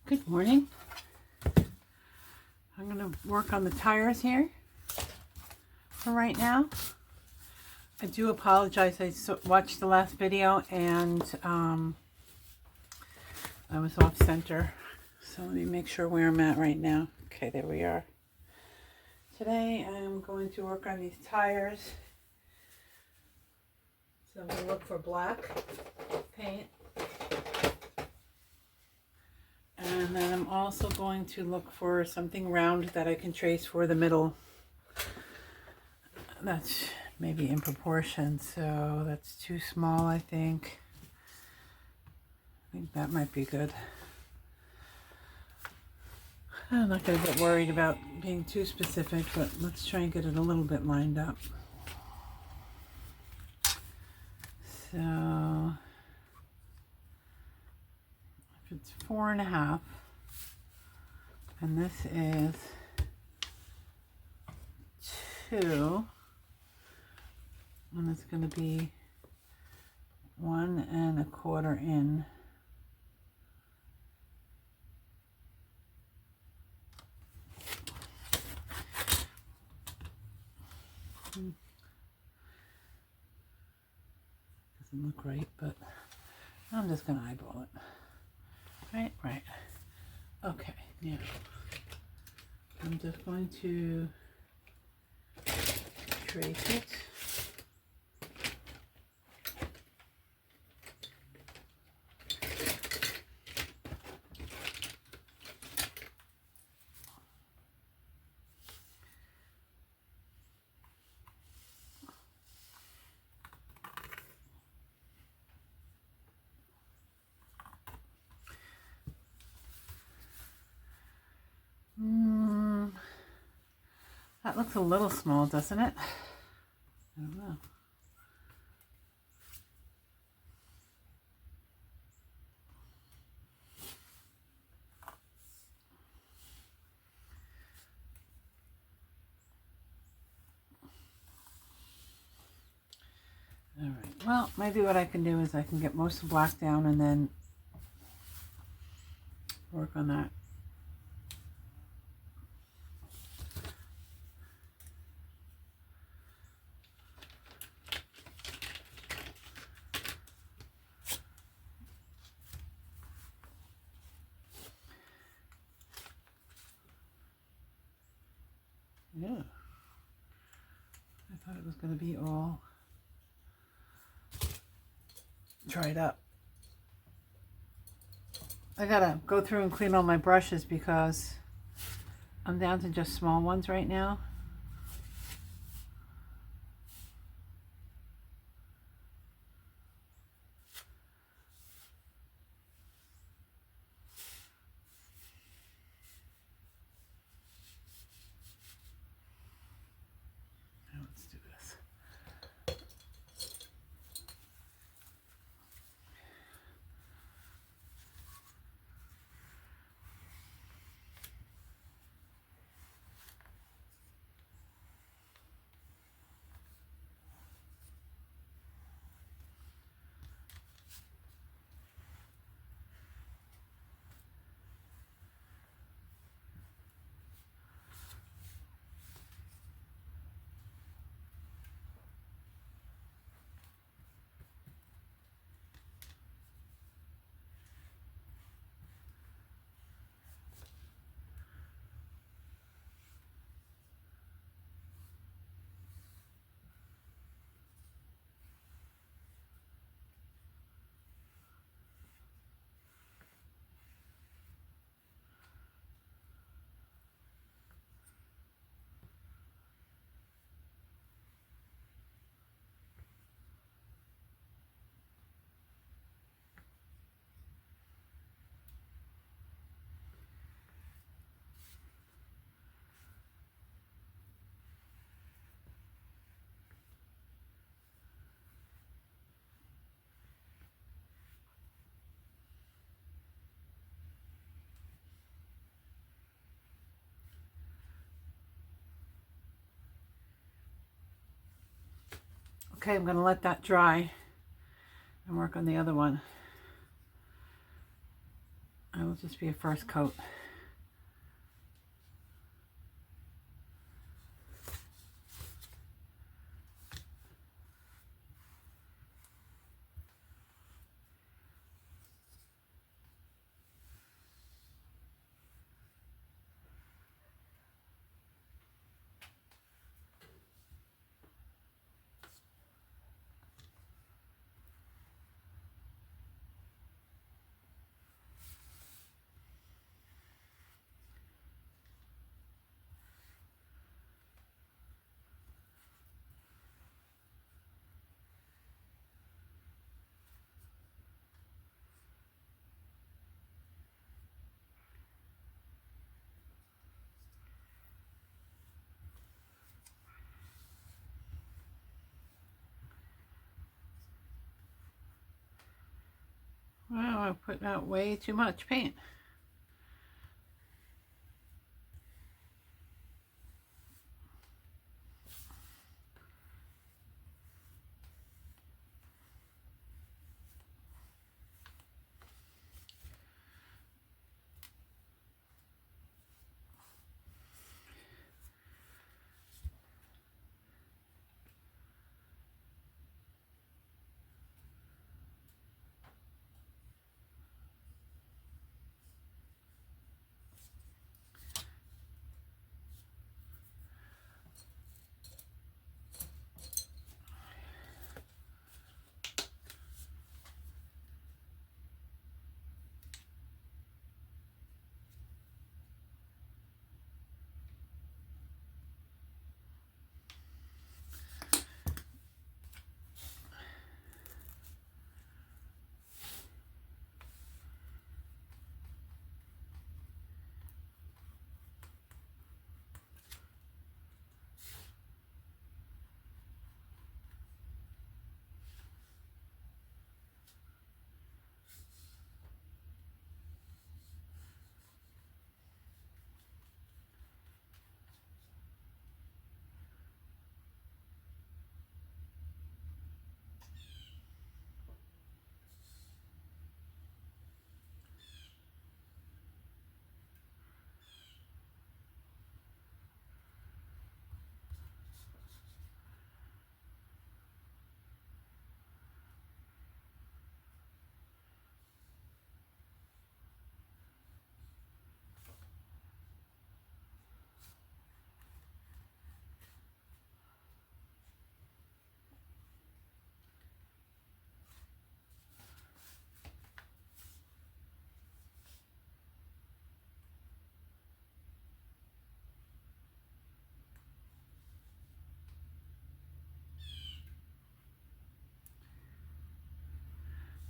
Good morning. I'm going to work on the tires here for right now. I do apologize. I watched the last video and I was off center. So let me make sure where I'm at right now. Okay, there we are. Today I'm going to work on these tires. So I'm going to look for black paint. And then I'm also going to look for something round that I can trace for the middle. That's maybe in proportion, so that's too small, I think. I think that might be good. I'm not going to get worried about being too specific, but let's try and get it a little bit lined up. So if it's 4.5, and this is 2, and it's going to be 1 1/4 in. Doesn't look right, but I'm just going to eyeball it. Right. Okay, now I'm just going to trace it. That looks a little small, doesn't it? I don't know. All right, well, maybe what I can do is I can get most of the black down and then work on that. Yeah, I thought it was going to be all dried up. I gotta go through and clean all my brushes because I'm down to just small ones right now. Now let's do this. Okay, I'm going to let that dry and work on the other one. I it'll just be a first coat. Wow, I put out way too much paint.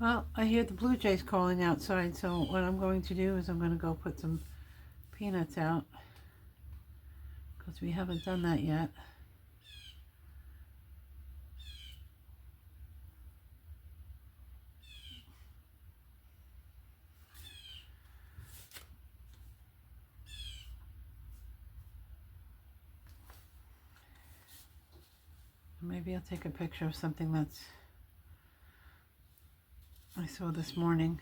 Well, I hear the blue jays calling outside, so what I'm going to do is I'm going to go put some peanuts out, because we haven't done that yet. Maybe I'll take a picture of something that's I saw this morning.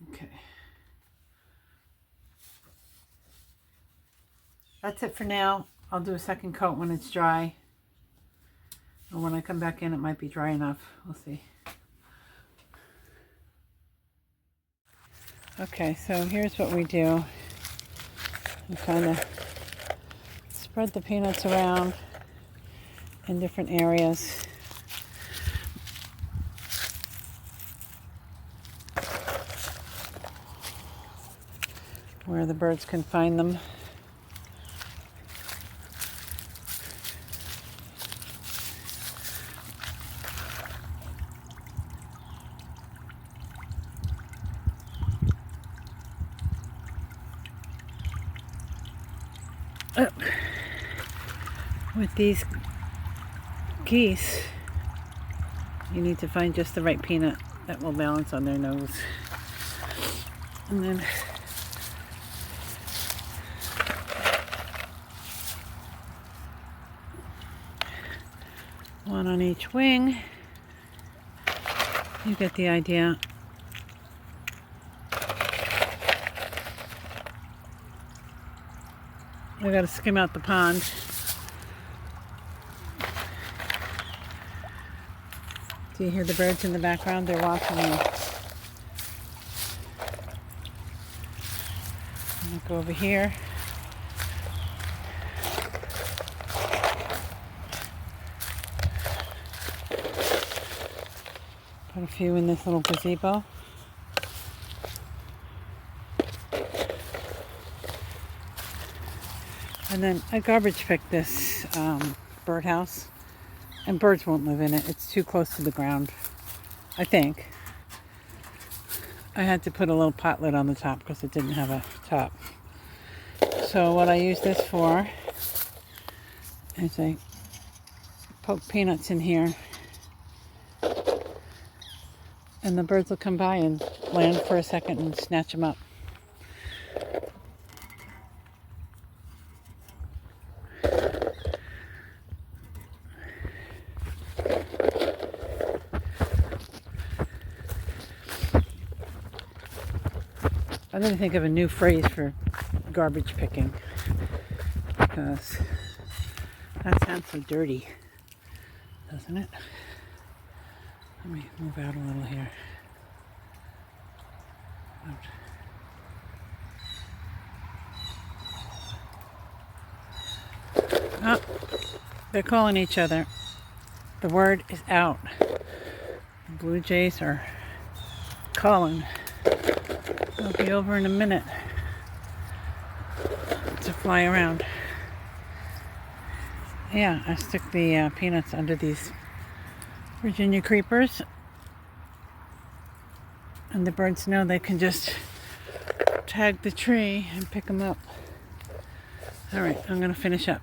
Okay. That's it for now. I'll do a second coat when it's dry. And when I come back in, it might be dry enough. We'll see. Okay, so here's what we do. We kind of spread the peanuts around in different areas. Where the birds can find them. Oh. With these geese, you need to find just the right peanut that will balance on their nose. And then one on each wing. You get the idea. I gotta skim out the pond. Do you hear the birds in the background? They're watching me. I'm gonna go over here. Put a few in this little gazebo. And then I garbage picked this birdhouse. And birds won't live in it. It's too close to the ground, I think. I had to put a little pot lid on the top because it didn't have a top. So what I use this for is I poke peanuts in here. And the birds will come by and land for a second and snatch them up. I'm going to think of a new phrase for garbage picking because that sounds so dirty, doesn't it? Let me move out a little here. Oh, they're calling each other. The word is out. The blue jays are calling. They'll be over in a minute to fly around. Yeah, I stick the peanuts under these Virginia creepers, and the birds know they can just tag the tree and pick them up. All right, I'm gonna finish up.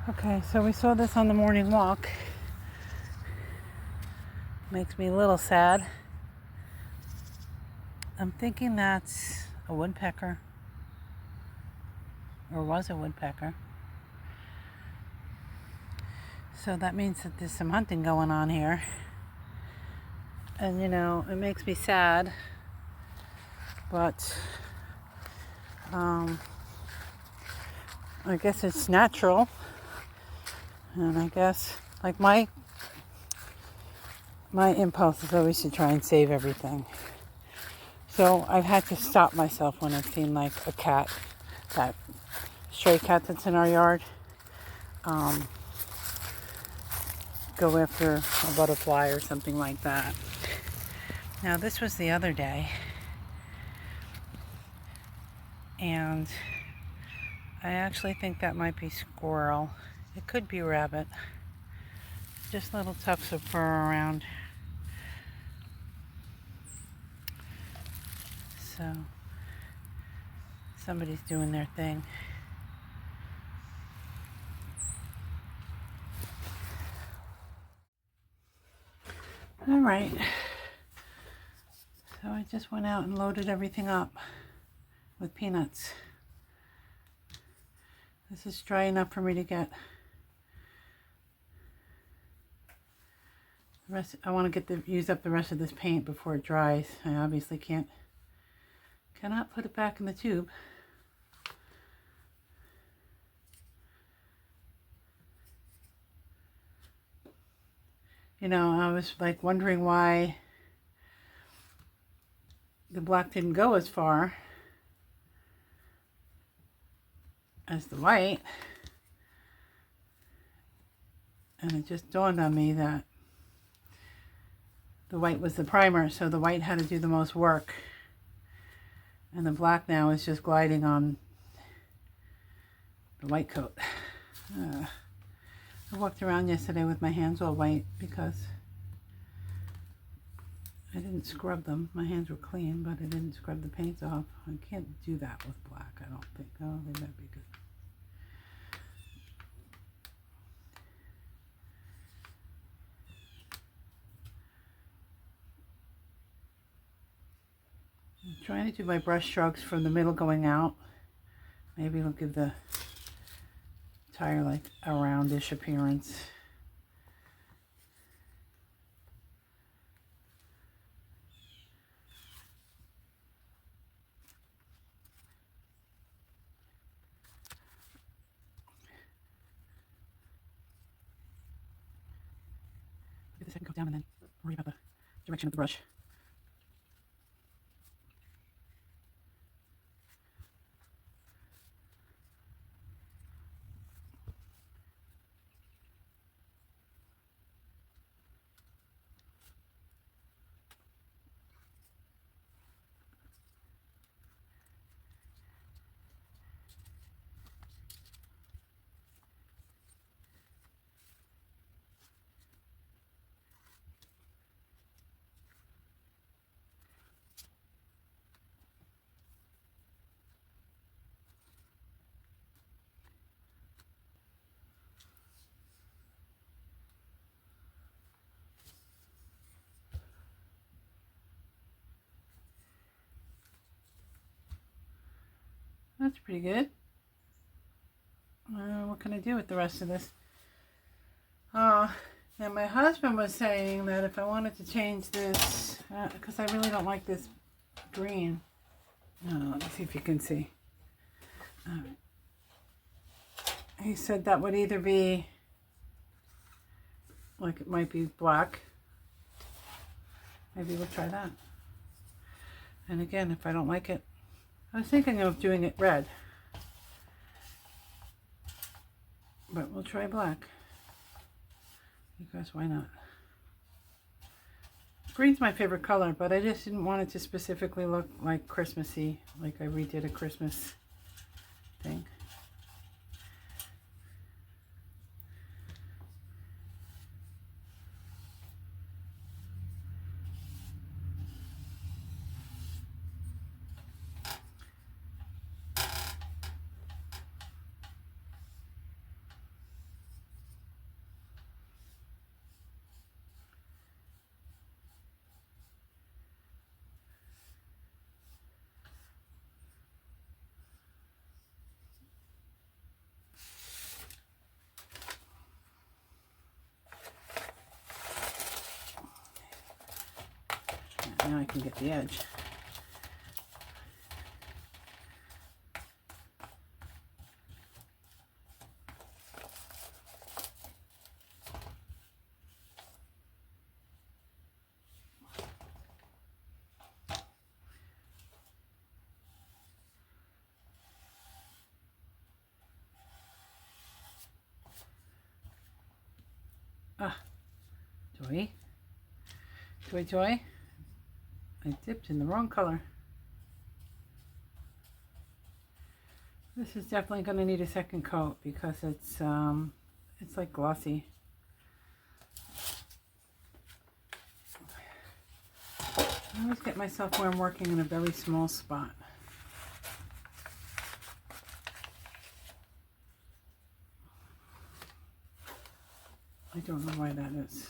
Okay, so we saw this on the morning walk. Makes me a little sad. I'm thinking that's a woodpecker, or was a woodpecker. So that means that there's some hunting going on here. And you know, it makes me sad, but I guess it's natural. And I guess, like, my impulse is always to try and save everything. So I've had to stop myself when I've seen, like, a cat, that stray cat that's in our yard, go after a butterfly or something like that. Now, this was the other day, and I actually think that might be squirrel. It could be rabbit. Just little tufts of fur around. So somebody's doing their thing. All right. So I just went out and loaded everything up with peanuts. This is dry enough for me to get the rest. I want to use up the rest of this paint before it dries. I obviously cannot put it back in the tube. You know, I was like wondering why the black didn't go as far as the white. And it just dawned on me that the white was the primer, so the white had to do the most work. And the black now is just gliding on the white coat. I walked around yesterday with my hands all white because I didn't scrub them. My hands were clean, but I didn't scrub the paints off. I can't do that with black, I don't think. I don't think that'd be good. I'm trying to do my brush strokes from the middle going out. Maybe it'll give the tire like a roundish appearance. the second coat down and then worry about the direction of the brush. That's pretty good. What can I do with the rest of this? Now my husband was saying that if I wanted to change this, because I really don't like this green. Let me see if you can see. He said that would either be, like, it might be black. Maybe we'll try that. And again, if I don't like it, I was thinking of doing it red. But we'll try black. Because why not? Green's my favorite color, but I just didn't want it to specifically look like Christmassy, like I redid a Christmas thing. Now I can get the edge. Joy. Joy, joy. I dipped in the wrong color. This is definitely going to need a second coat because it's like glossy. I always get myself where I'm working in a very small spot. I don't know why that is.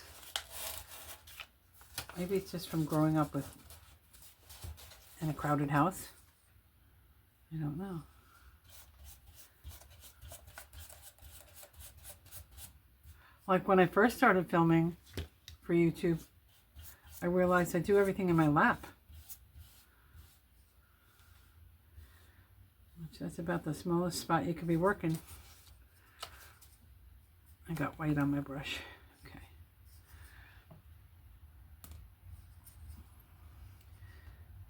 Maybe it's just from growing up in a crowded house. I don't know. Like when I first started filming for YouTube, I realized I do everything in my lap. Which that's about the smallest spot you could be working. I got white on my brush. Okay.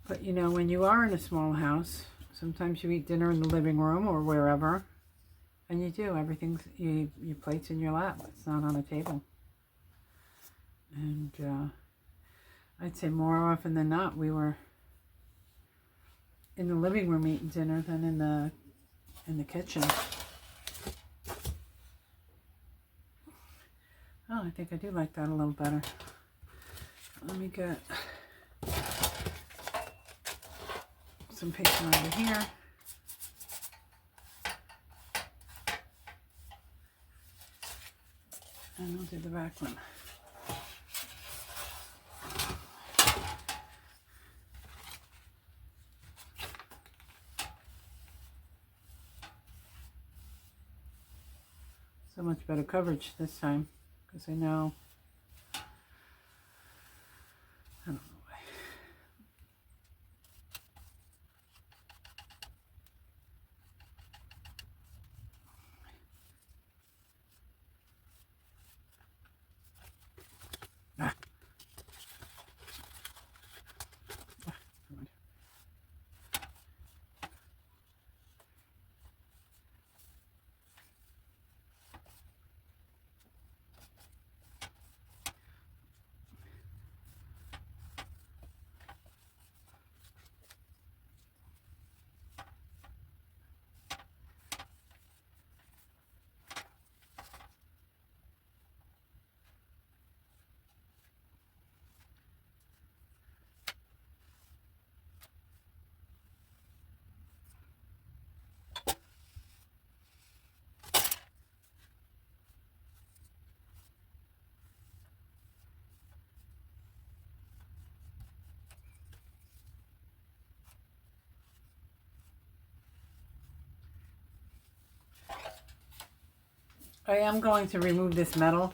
But you know, when you are in a small house, sometimes you eat dinner in the living room or wherever, and you do everything. Your plate's in your lap. It's not on a table. And I'd say more often than not, we were in the living room eating dinner than in the kitchen. Oh, I think I do like that a little better. Let me get some paper over here. And I'll do the back one. So much better coverage this time. Because I know, I don't know why. I am going to remove this metal.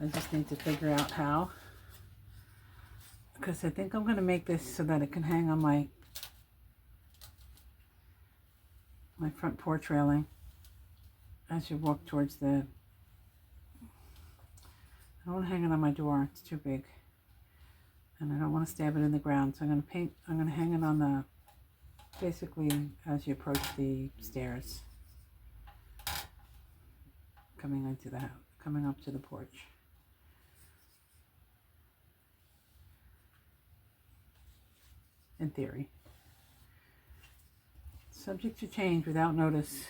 I just need to figure out how. Because I think I'm going to make this so that it can hang on my front porch railing as you walk towards the... I don't want to hang it on my door. It's too big. And I don't want to stab it in the ground. So I'm going to hang it on the... basically as you approach the stairs. Coming into the house. Coming up to the porch. In theory. Subject to change without notice.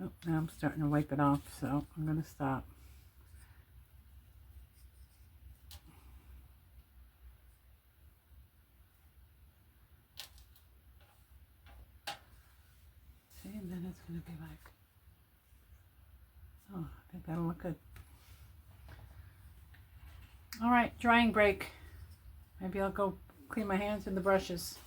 Oh, now I'm starting to wipe it off, so I'm going to stop. See, and then it's going to be like, oh, I think that'll look good. All right, drying break. Maybe I'll go clean my hands in the brushes.